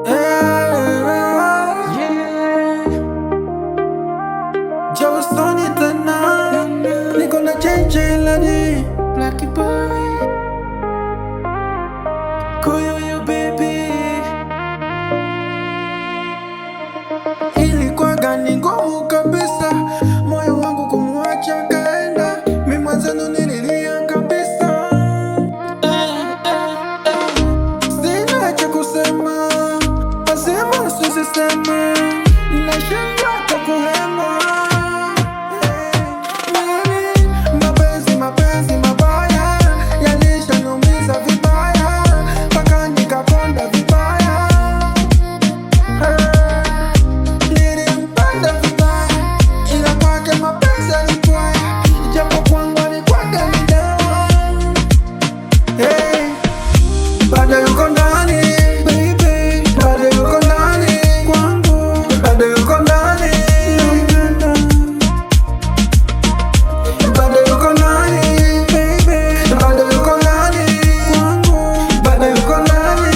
Yeah. Joe Sony tena, niko na change lani Blacky boy Koyoyo baby. Ilikuwaga ni ngumu kabisa moyo wangu kumwacha kaenda, mimi mwanzano nililia kabisa. Sina cha kusema, nasema sisema, nashindwa hata kuhema. Mapenzi mabaya yalishanumiza vibaya, mpaka nikakonda vibaya. Nilimpenda vibaya, ila kwake mapenzi yalitwaya, japo kwangu alikuwaga ni dawa. Bado yuko ndani baby, bado yuko ndani kwangu, bado yuko ndani, bado yuko ndani baby, bado yuko ndani kwangu, bado yuko ndani.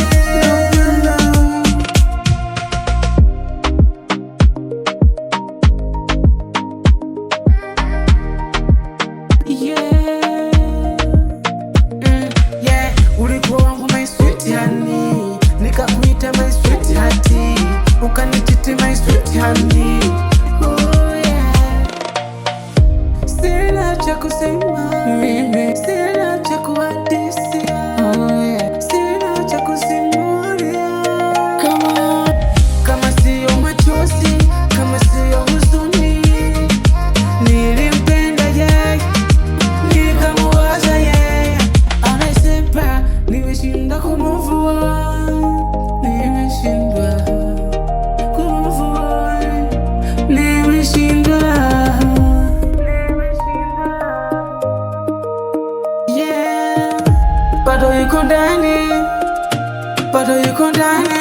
Yeah, ulikuwa wangu my sweet honey, nikakuita my sweet hearty, ukanichiti my sweet honey. Oh yeah, sina cha kusema mimi, sina cha kuhadisia. Oh yeah, sina cha kusimulia. Kama siyo machozi, kama siyo huzuni, nilimpenda yeye, nikamuwaza yeye. Anasema nimeshinda kumove on, nimeshindwa kumove on, nimeshindwa. Yeah, bado yuko ndani, bado yuko ndani.